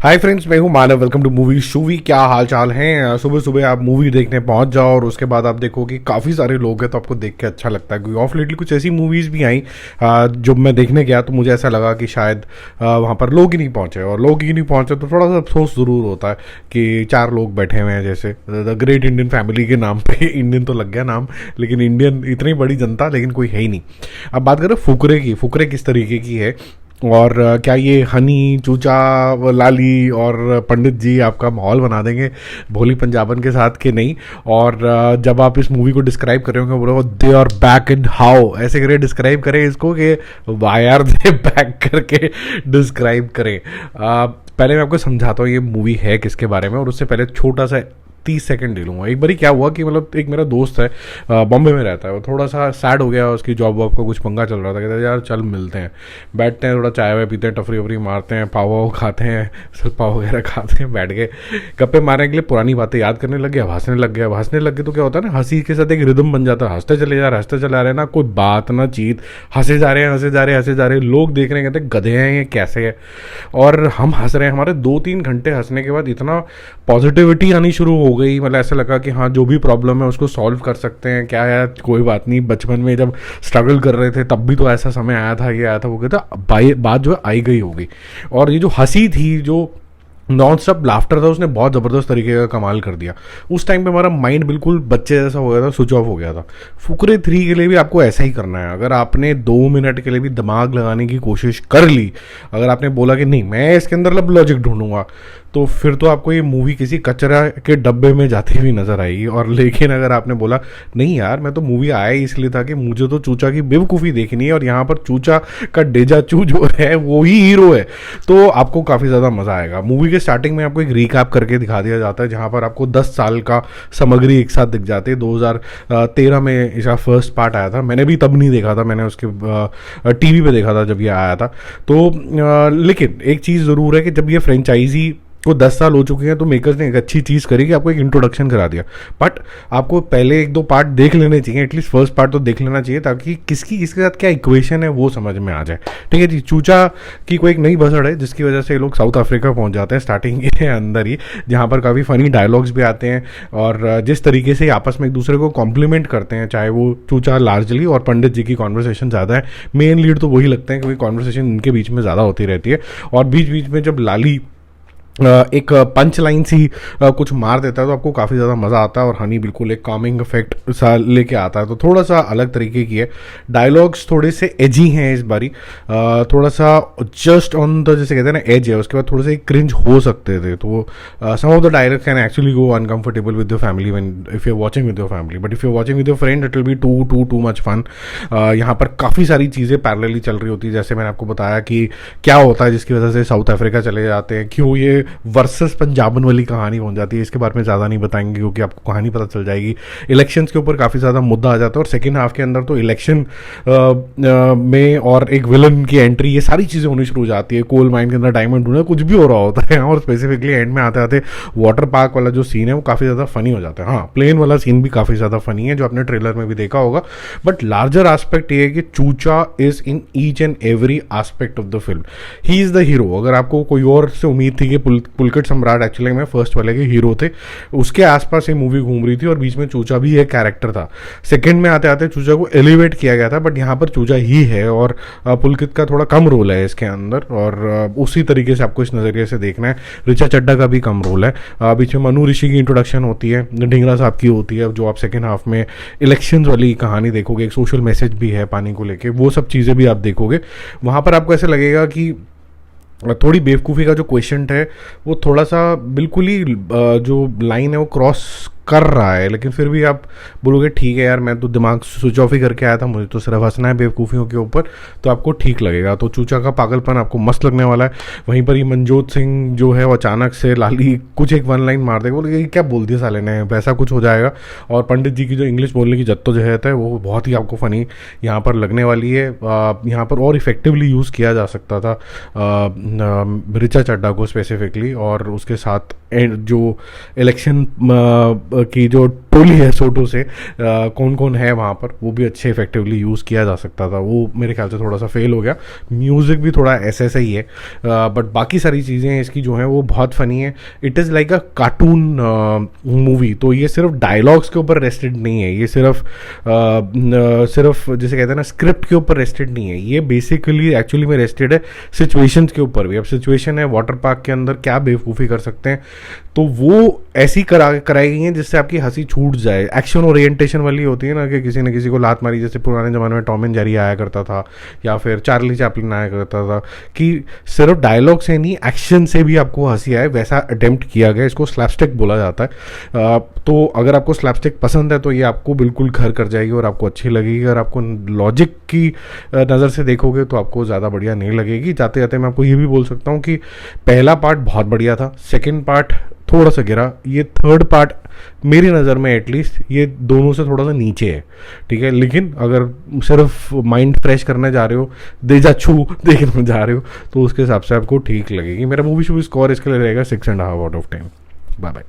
हाय friends, मैं हूं Manav. Welcome to movie Shoovy. क्या हाल चाल हैं? सुबह सुबह आप मूवी देखने पहुंच जाओ और उसके बाद आप देखो कि काफ़ी सारे लोग हैं, तो आपको देख के अच्छा लगता है। क्योंकि ऑफ लेटली कुछ ऐसी मूवीज़ भी आई जो मैं देखने गया तो मुझे ऐसा लगा कि शायद वहाँ पर लोग ही नहीं पहुँचे, और लोग ही नहीं पहुँचे तो थोड़ा सा अफसोस ज़रूर होता है कि 4 लोग बैठे हुए हैं। जैसे द ग्रेट इंडियन फैमिली के नाम पे इंडियन तो लग गया नाम, लेकिन इंडियन इतनी बड़ी जनता लेकिन कोई है ही नहीं। अब बात करें फुकरे की। फुकरे किस तरीके की है, और क्या ये हनी, चूचा, लाली और पंडित जी आपका माहौल बना देंगे भोली पंजाबन के साथ कि नहीं? और जब आप इस मूवी को डिस्क्राइब कर रहे होंगे, बोलो they are back and how, ऐसे करें डिस्क्राइब करें इसको कि वाई आर दे बैक करके डिस्क्राइब करें। पहले मैं आपको समझाता हूँ ये मूवी है किसके बारे में, और उससे पहले छोटा सा 30 सेकंड ले लूँगा। एक बारी क्या हुआ कि मतलब एक मेरा दोस्त है, बॉम्बे में रहता है, वो थोड़ा सा सैड हो गया, उसकी जॉब वॉब का कुछ पंगा चल रहा था। कहते हैं यार चल मिलते हैं, बैठते हैं, थोड़ा चाय वाय पीते हैं, टफरी वफरी मारते हैं, पाव वाव खाते हैं, सब पाव वगैरह खाते हैं, बैठ के गप्पे मारने के लिए पुरानी बातें याद करने लग गया, हंसने लग गया। हंसने लग गए तो क्या होता है ना, हंसी के साथ एक रिदम बन जाता है। हंसते चले जा रहे हैं ना, कोई बात ना चीत, हंसे जा रहे हैं। लोग देख रहे हैं, कहते गधे हैं ये, कैसे है। और हम हंस रहे हैं। हमारे 2-3 घंटे हंसने के बाद इतना पॉजिटिविटी आनी शुरू हो गई, मतलब ऐसा लगा कि हाँ जो भी प्रॉब्लम है उसको सॉल्व कर सकते हैं। क्या है, कोई बात नहीं, बचपन में जब स्ट्रगल कर रहे थे तब भी तो ऐसा समय आया था, ये आया था, वो कहता बात जो है आई गई होगी। और ये जो हंसी थी, जो नॉन स्टॉप लाफ्टर था, उसने बहुत ज़बरदस्त तरीके का कमाल कर दिया। उस टाइम पे हमारा माइंड बिल्कुल बच्चे जैसा हो गया था, स्विच ऑफ हो गया था। फुकरे 3 के लिए भी आपको ऐसा ही करना है। अगर आपने 2 मिनट के लिए भी दिमाग लगाने की कोशिश कर ली, अगर आपने बोला कि नहीं मैं इसके अंदर लब लॉजिक ढूंढूंगा, तो फिर तो आपको ये मूवी किसी कचरा के डब्बे में जाती हुई नजर आएगी। और लेकिन अगर आपने बोला नहीं यार मैं तो मूवी आया ही इसलिए था कि मुझे तो चूचा की बेवकूफ़ी देखनी है, और यहाँ पर चूचा का डेजा चू जो है वो ही हीरो है, तो आपको काफ़ी ज़्यादा मज़ा आएगा। मूवी के स्टार्टिंग में आपको एक रिकैप करके दिखा दिया जाता है, जहाँ पर आपको 10 साल का सामग्री एक साथ दिख जाती है। 2013 में इसका फर्स्ट पार्ट आया था, मैंने भी तब नहीं देखा था, मैंने उसके टीवी पे देखा था जब ये आया था। तो लेकिन एक चीज़ ज़रूर है कि जब ये फ्रेंचाइजी को 10 साल हो चुके हैं तो मेकर्स ने एक अच्छी चीज़ करी कि आपको एक इंट्रोडक्शन करा दिया। बट आपको पहले 1-2 पार्ट देख लेने चाहिए, एटलीस्ट फर्स्ट पार्ट तो देख लेना चाहिए, ताकि किसकी किसके साथ क्या इक्वेशन है वो समझ में आ जाए। ठीक है जी। चूचा की कोई एक नई भसड़ है जिसकी वजह से लोग साउथ अफ्रीका पहुंच जाते हैं स्टार्टिंग के अंदर ही, जहाँ पर काफ़ी फनी डायलॉग्स भी आते हैं, और जिस तरीके से आपस में एक दूसरे को कॉम्प्लीमेंट करते हैं, चाहे वो चूचा लार्जली और पंडित जी की कॉन्वर्सेशन ज़्यादा है, मेन लीड तो वही लगते हैं क्योंकि कॉन्वर्सेशन इनके बीच में ज़्यादा होती रहती है। और बीच बीच में जब लाली एक पंच लाइन सी कुछ मार देता है तो आपको काफ़ी ज़्यादा मज़ा आता है, और हनी बिल्कुल एक कॉमिंग इफेक्ट सा लेके आता है। तो थोड़ा सा अलग तरीके की है। डायलॉग्स थोड़े से एजी हैं इस बारी, थोड़ा सा जस्ट ऑन द, जैसे कहते हैं ना, एज है। उसके बाद थोड़े से क्रिंज हो सकते थे, तो some of the dialogues can actually go uncomfortable with your family when if you are watching with your family, but if you are watching with your friend it will be too much fun. यहाँ पर काफ़ी सारी चीज़ें parallelly चल रही होती है, जैसे मैंने आपको बताया कि क्या होता है जिसकी वजह से साउथ अफ्रीका चले जाते हैं, क्यों ये वर्सेस पंजाबन वाली कहानी बन जाती है। इसके बारे में ज़्यादा नहीं बताएंगे क्योंकि आपको कहानी पता चल जाएगी। इलेक्शंस के ऊपर काफ़ी ज़्यादा मुद्दा आ जाता है, और सेकेंड हाफ के अंदर तो इलेक्शन में और एक विलन की एंट्री, ये सारी चीज़ें होनी शुरू हो जाती है। कोल माइन के अंदर डायमंड ढूंढना, कुछ भी हो रहा होता है, और स्पेसिफिकली एंड में आते आते वाटर पार्क वाला जो सीन है वो काफ़ी ज़्यादा फनी हो जाता है। हाँ, प्लेन वाला सीन भी काफ़ी ज़्यादा फनी है जो आपने ट्रेलर में भी देखा होगा। बट लार्जर एस्पेक्ट ये है कि Choocha is in each and every aspect of the film. He is the hero. अगर आपको कोई और से उम्मीद थी कि पुलकित सम्राट एक्चुअली में फर्स्ट वाले के हीरो थे, उसके आसपास ये मूवी घूम रही थी, और बीच में चूचा भी एक कैरेक्टर था। सेकंड में आते आते चूचा को एलिवेट किया गया था, बट यहाँ पर चूचा ही है, और पुलकित का थोड़ा कम रोल है इसके अंदर, और उसी तरीके से आपको इस नज़रिए से देखना है। ऋचा चड्ढा का भी कम रोल है। बीच में मनु ऋषि की इंट्रोडक्शन होती है, ढींगरा साहब की होती है, जो आप सेकेंड हाफ में इलेक्शंस वाली कहानी देखोगे, एक सोशल मैसेज भी है पानी को लेके, वो सब चीज़ें भी आप देखोगे। वहाँ पर आपको ऐसा लगेगा कि थोड़ी बेवकूफ़ी का जो क्वेश्चन है वो थोड़ा सा बिल्कुल ही जो लाइन है वो क्रॉस कर रहा है, लेकिन फिर भी आप बोलोगे ठीक है यार मैं तो दिमाग स्विच ऑफ ही करके आया था, मुझे तो सिर्फ हंसना है बेवकूफ़ियों के ऊपर, तो आपको ठीक लगेगा। तो चूचा का पागलपन आपको मस्त लगने वाला है। वहीं पर ही मनजोत सिंह जो है वो अचानक से लाली कुछ एक 1 लाइन मार देगा, बोले क्या बोल दिया साले ने, वैसा कुछ हो जाएगा। और पंडित जी की जो इंग्लिश बोलने की जद्दोजहद है वो बहुत ही आपको फ़नी यहाँ पर लगने वाली है। यहाँ पर और इफेक्टिवली यूज़ किया जा सकता था ऋचा चड्ढा को स्पेसिफिकली, और उसके साथ जो इलेक्शन की जो टोली है सोटो से कौन कौन है वहाँ पर, वो भी अच्छे इफेक्टिवली यूज़ किया जा सकता था। वो मेरे ख्याल से थोड़ा सा फेल हो गया। म्यूज़िक भी थोड़ा ऐसे ऐसा ही है, बट बाकी सारी चीज़ें इसकी जो हैं वो बहुत फ़नी है। It is like a cartoon movie. तो ये सिर्फ डायलॉग्स के ऊपर रेस्टेड नहीं है, ये सिर्फ जैसे कहते हैं ना स्क्रिप्ट के ऊपर रेस्टेड नहीं है, ये बेसिकली एक्चुअली में रेस्टेड है सिचुएशंस के ऊपर भी। अब सिचुएशन है वाटर पार्क के अंदर क्या बेवकूफ़ी कर सकते हैं, तो वो ऐसी कराई गई है जिससे आपकी हंसी छूट जाए। एक्शन ओरिएंटेशन वाली होती है ना, कि किसी न किसी को लात मारी, जैसे पुराने ज़माने में टॉम एंड जेरी आया करता था या फिर चार्ली चैपलिन आया करता था, कि सिर्फ डायलॉग से नहीं एक्शन से भी आपको हंसी आए, वैसा अटेम्प्ट किया गया। इसको स्लैपस्टिक बोला जाता है। तो अगर आपको स्लैपस्टिक पसंद है तो ये आपको बिल्कुल घर कर जाएगी और आपको अच्छी लगेगी। अगर आपको लॉजिक की नज़र से देखोगे तो आपको ज़्यादा बढ़िया नहीं लगेगी। जाते जाते मैं आपको ये भी बोल सकता हूँ कि पहला पार्ट बहुत बढ़िया था, सेकेंड पार्ट थोड़ा सा गिरा, ये थर्ड पार्ट मेरी नज़र में एटलीस्ट ये दोनों से थोड़ा सा नीचे है, ठीक है। लेकिन अगर सिर्फ माइंड फ्रेश करने जा रहे हो, देजा छू देखने जा रहे हो, तो उसके हिसाब से आपको ठीक लगेगी। मेरा मूवी शूवी स्कोर इसके लिए रहेगा 6.5 आउट ऑफ 10। Bye bye.